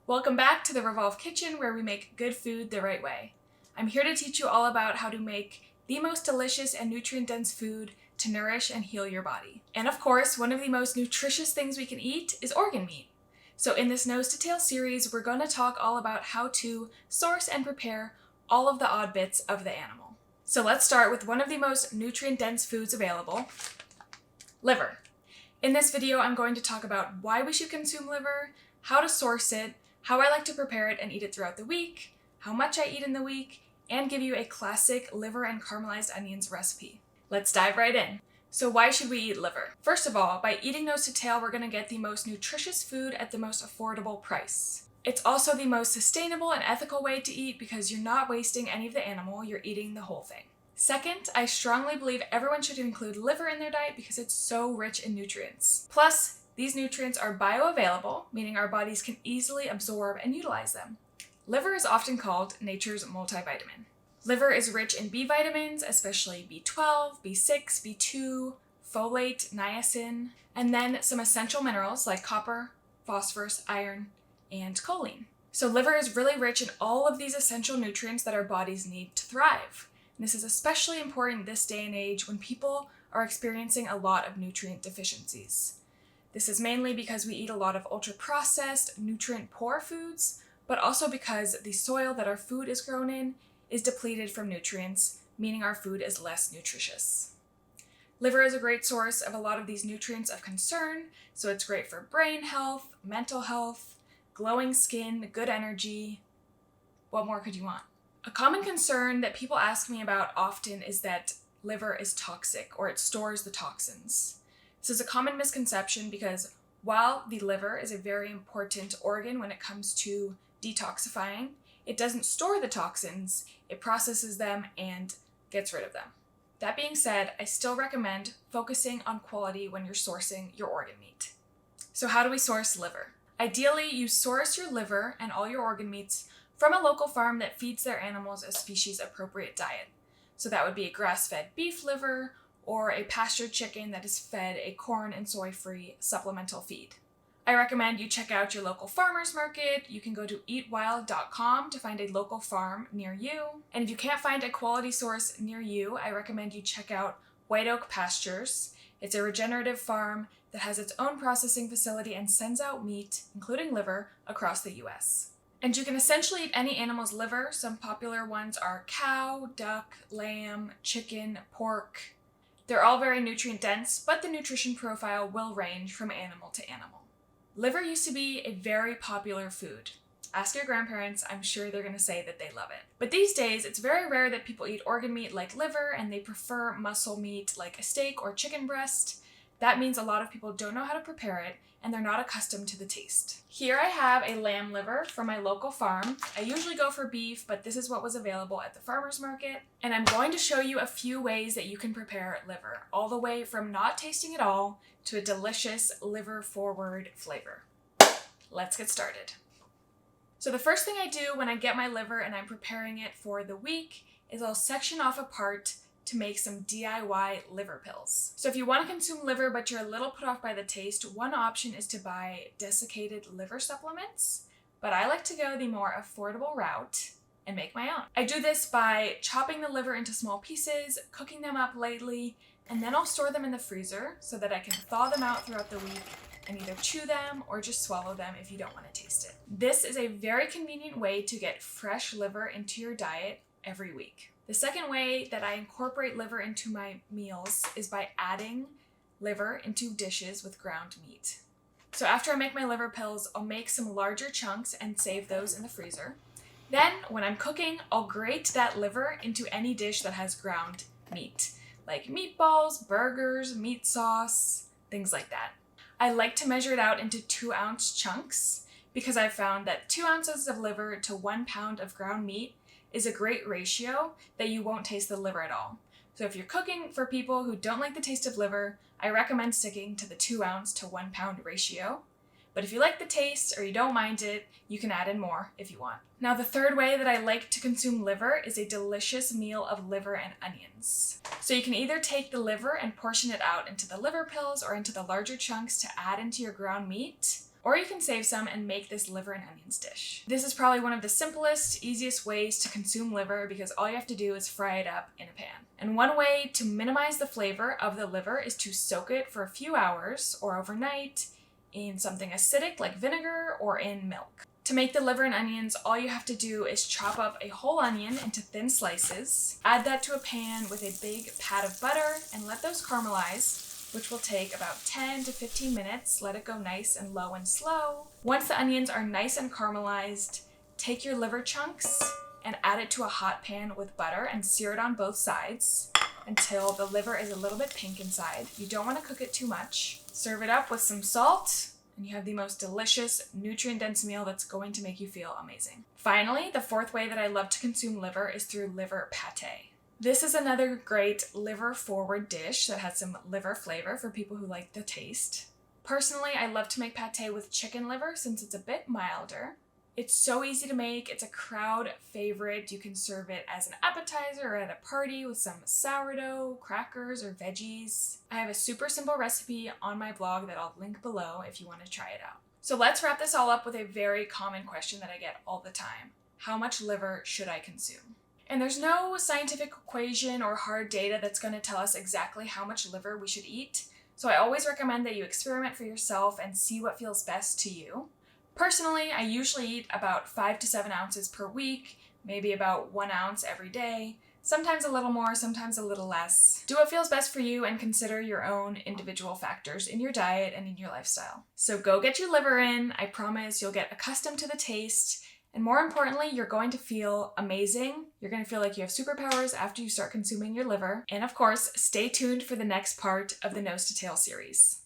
Welcome back to the Revolve Kitchen, where we make good food the right way. I'm here to teach you all about how to make the most delicious and nutrient-dense food to nourish and heal your body. And of course, one of the most nutritious things we can eat is organ meat. So in this Nose to Tail series, we're going to talk all about how to source and prepare all of the odd bits of the animal. So let's start with one of the most nutrient-dense foods available, liver. In this video, I'm going to talk about why we should consume liver, how to source it, how I like to prepare it and eat it throughout the week, how much I eat in the week, and give you a classic liver and caramelized onions recipe. Let's dive right in. So why should we eat liver? First of all, by eating nose to tail, we're going to get the most nutritious food at the most affordable price. It's also the most sustainable and ethical way to eat because you're not wasting any of the animal, you're eating the whole thing. Second, I strongly believe everyone should include liver in their diet because it's so rich in nutrients. Plus, these nutrients are bioavailable, meaning our bodies can easily absorb and utilize them. Liver is often called nature's multivitamin. Liver is rich in B vitamins, especially B12, B6, B2, folate, niacin, and then some essential minerals like copper, phosphorus, iron, and choline. So liver is really rich in all of these essential nutrients that our bodies need to thrive. And this is especially important this day and age when people are experiencing a lot of nutrient deficiencies. This is mainly because we eat a lot of ultra-processed, nutrient-poor foods, but also because the soil that our food is grown in is depleted from nutrients, meaning our food is less nutritious. Liver is a great source of a lot of these nutrients of concern, so it's great for brain health, mental health, glowing skin, good energy. What more could you want? A common concern that people ask me about often is that liver is toxic or it stores the toxins. This is a common misconception because while the liver is a very important organ when it comes to detoxifying, it doesn't store the toxins, it processes them and gets rid of them. That being said, I still recommend focusing on quality when you're sourcing your organ meat. So how do we source liver? Ideally, you source your liver and all your organ meats from a local farm that feeds their animals a species-appropriate diet. So that would be a grass-fed beef liver or a pastured chicken that is fed a corn and soy-free supplemental feed. I recommend you check out your local farmer's market. You can go to eatwild.com to find a local farm near you. And if you can't find a quality source near you, I recommend you check out White Oak Pastures. It's a regenerative farm that has its own processing facility and sends out meat, including liver, across the US. And you can essentially eat any animal's liver. Some popular ones are cow, duck, lamb, chicken, pork. They're all very nutrient dense, but the nutrition profile will range from animal to animal. Liver used to be a very popular food. Ask your grandparents, I'm sure they're going to say that they love it. But these days, it's very rare that people eat organ meat like liver and they prefer muscle meat like a steak or chicken breast. That means a lot of people don't know how to prepare it and they're not accustomed to the taste. Here I have a lamb liver from my local farm. I usually go for beef, but this is what was available at the farmer's market. And I'm going to show you a few ways that you can prepare liver, all the way from not tasting at all to a delicious liver-forward flavor. Let's get started. So the first thing I do when I get my liver and I'm preparing it for the week is I'll section off a part to make some DIY liver pills. So if you want to consume liver but you're a little put off by the taste, one option is to buy desiccated liver supplements, but I like to go the more affordable route and make my own. I do this by chopping the liver into small pieces, cooking them up lightly, and then I'll store them in the freezer so that I can thaw them out throughout the week and either chew them or just swallow them if you don't want to taste it. This is a very convenient way to get fresh liver into your diet every week. The second way that I incorporate liver into my meals is by adding liver into dishes with ground meat. So after I make my liver pills, I'll make some larger chunks and save those in the freezer. Then when I'm cooking, I'll grate that liver into any dish that has ground meat, like meatballs, burgers, meat sauce, things like that. I like to measure it out into 2-ounce chunks because I've found that 2 ounces of liver to 1 pound of ground meat is a great ratio that you won't taste the liver at all. So if you're cooking for people who don't like the taste of liver, I recommend sticking to the 2 ounce to 1 pound ratio. But if you like the taste or you don't mind it, you can add in more if you want. Now the third way that I like to consume liver is a delicious meal of liver and onions. So you can either take the liver and portion it out into the liver pills or into the larger chunks to add into your ground meat, Or you can save some and make this liver and onions dish. This is probably one of the simplest, easiest ways to consume liver because all you have to do is fry it up in a pan. And one way to minimize the flavor of the liver is to soak it for a few hours or overnight in something acidic like vinegar or in milk. To make the liver and onions, all you have to do is chop up a whole onion into thin slices, add that to a pan with a big pat of butter, and let those caramelize, which will take about 10 to 15 minutes. Let it go nice and low and slow. Once the onions are nice and caramelized, take your liver chunks and add it to a hot pan with butter and sear it on both sides until the liver is a little bit pink inside. You don't want to cook it too much. Serve it up with some salt, and you have the most delicious, nutrient-dense meal that's going to make you feel amazing. Finally, the fourth way that I love to consume liver is through liver pate. This is another great liver-forward dish that has some liver flavor for people who like the taste. Personally, I love to make pate with chicken liver since it's a bit milder. It's so easy to make. It's a crowd favorite. You can serve it as an appetizer or at a party with some sourdough, crackers, or veggies. I have a super simple recipe on my blog that I'll link below if you want to try it out. So let's wrap this all up with a very common question that I get all the time. How much liver should I consume? And there's no scientific equation or hard data that's going to tell us exactly how much liver we should eat. So I always recommend that you experiment for yourself and see what feels best to you. Personally, I usually eat about 5 to 7 ounces per week, maybe about 1 ounce every day, sometimes a little more, sometimes a little less. Do what feels best for you and consider your own individual factors in your diet and in your lifestyle. So go get your liver in. I promise you'll get accustomed to the taste, and more importantly, you're going to feel amazing. You're going to feel like you have superpowers after you start consuming your liver. And of course, stay tuned for the next part of the Nose to Tail series.